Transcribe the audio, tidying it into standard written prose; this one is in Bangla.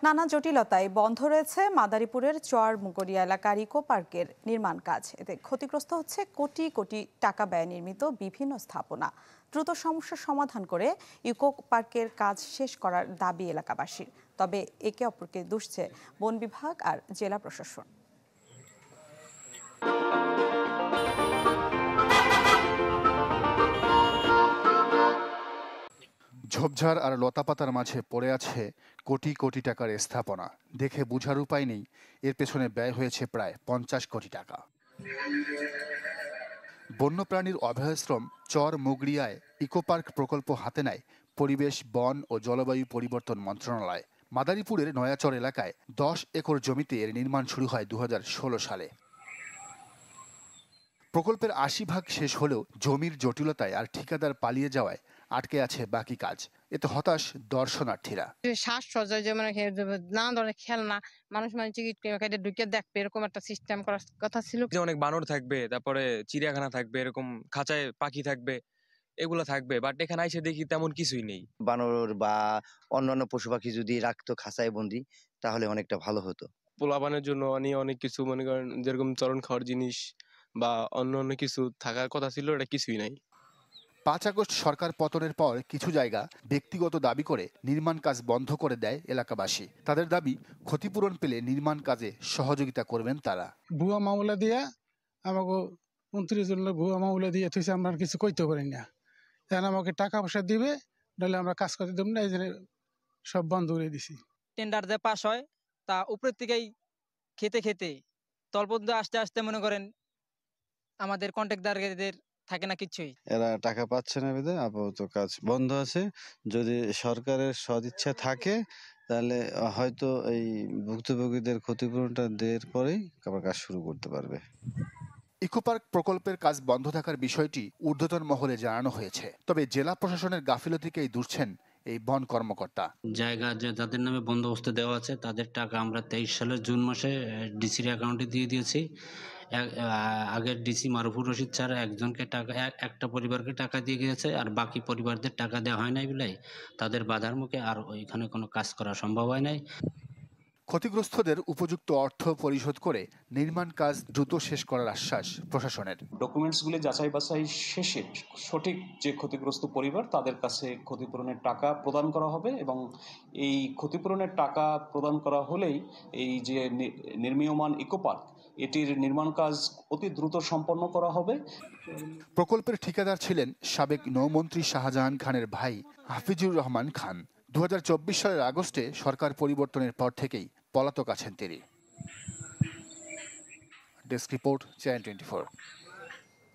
নানা জটিলতায় বন্ধ রয়েছে মাদারীপুরের চর মুগরিয়া এলাকার ইকো পার্কের নির্মাণ কাজ। এতে ক্ষতিগ্রস্ত হচ্ছে কোটি কোটি টাকা ব্যয়ে নির্মিত বিভিন্ন স্থাপনা। দ্রুত সমস্যার সমাধান করে ইকো পার্কের কাজ শেষ করার দাবি এলাকাবাসীর। তবে একে অপরকে দুষছে বন বিভাগ আর জেলা প্রশাসন। ঝোপঝাড় আর লতাপাতার মাঝে পড়ে আছে কোটি কোটি টাকার স্থাপনা। দেখে বুঝার উপায় নেই এর পেছনে ব্যয় হয়েছে প্রায় 50 কোটি টাকা। বন্যপ্রাণীর অভয়াশ্রম চর মুগরিয়ায় ইকো পার্ক প্রকল্প হাতে নেয় পরিবেশ, বন ও জলবায়ু পরিবর্তন মন্ত্রণালয়। মাদারীপুরের নয়াচর এলাকায় 10 একর জমিতে এর নির্মাণ শুরু হয় 2016 সালে। প্রকল্পের 80% শেষ হলেও জমির জটিলতায় আর ঠিকাদার পালিয়ে যাওয়ায় আটকে আছে বাকি কাজ। এতে হতাশ দর্শনার্থীরা। শ্বাসসজ্জায় যেমন নানা ধরনের খেলনা মানুষ টিকিট কেটে ঢুকে দেখবে এরকম একটা সিস্টেম করার কথা ছিল। অনেক বানর থাকবে, তারপরে চিড়িয়াখানা থাকবে, এরকম খাঁচায় পাখি থাকবে, এগুলো থাকবে। বাট এখানে এসে দেখি তেমন কিছুই নেই। বানর বা অন্যান্য পশু পাখি যদি রাখতো খাঁচায় বন্দি তাহলে অনেকটা ভালো হতো। পোলাপানের জন্য অনেক কিছু, মনে করেন যেরকম চরণ খাওয়ার জিনিস বা অন্য কিছু থাকার কথা ছিল, এটা কিছুই নাই। 5 আগস্ট সরকার পতনের পর কিছু জায়গা ব্যক্তিগত দাবি করে নির্মাণ কাজ বন্ধ করে দেয় এলাকাবাসী। তাদের দাবি, ক্ষতিপূরণ পেলে নির্মাণ কাজে সহযোগিতা করবেন তারা। ভুয়া মামলা দিয়ে আমাকে 29 জনের ভুয়া মামলা দিয়ে তুই আমরা কিছু কইতে পারি না। এখন আমাকে টাকা পয়সা দিবে, নাহলে আমরা কাজ করতে দেব না। এই জন্য সব বন্ধ করে দিছি। টেন্ডার যে পাস হয় তা উপরের থেকেই খেতে খেতে তলপর্যন্ত আস্তে আস্তে মনে করেন আমাদের কন্ট্রাক্টরদের থাকে না কিছুই। এরা টাকা পাচ্ছে না বিধায় আপাতত কাজ বন্ধ আছে। যদি সরকারের সদিচ্ছা থাকে তাহলে হয়তো এই ভুক্তভোগীদের ক্ষতিপূরণটা দেওয়ার পরেই আবার কাজ শুরু করতে পারবে। ইকো পার্ক প্রকল্পের কাজ বন্ধ থাকার বিষয়টি ঊর্ধ্বতন মহলে জানানো হয়েছে। তবে জেলা প্রশাসনের গাফিলতিকেই দুষছেন এই বন কর্মকর্তা। জায়গা যাদের নামে বন্দোবস্ত দেওয়া আছে তাদের টাকা আমরা 23 সালের জুন মাসে ডিসির অ্যাকাউন্টে দিয়ে দিয়েছি। আগের ডিসি মারুফুর রশিদ স্যার একজনকে টাকা, একটা পরিবারকে টাকা দিয়ে গিয়েছে, আর বাকি পরিবারদের টাকা দেওয়া হয় নাই বলে তাদের বাধার মুখে আর ওইখানে কোনো কাজ করা সম্ভব হয় নাই। ক্ষতিগ্রস্তদের উপযুক্ত অর্থ পরিশোধ করে নির্মাণ কাজ দ্রুত শেষ করার আশ্বাস প্রশাসনের। ডকুমেন্টসগুলি যাচাই বাছাই শেষে সঠিক যে ক্ষতিগ্রস্ত পরিবার তাদের কাছে ক্ষতিপূরণের টাকা প্রদান করা হবে এবং এই ক্ষতিপূরণের টাকা প্রদান করা হলেই এই যে নির্মীয়মান ইকো পার্ক এটির নির্মাণ কাজ অতি দ্রুত সম্পন্ন করা হবে। প্রকল্পের ঠিকাদার ছিলেন সাবেক নৌমন্ত্রী শাহজাহান খানের ভাই হাফিজুর রহমান খান। 2024 সালের আগস্টে সরকার পরিবর্তনের পর থেকেই পলাতক আছেন তিনি। Desk report, channel 24।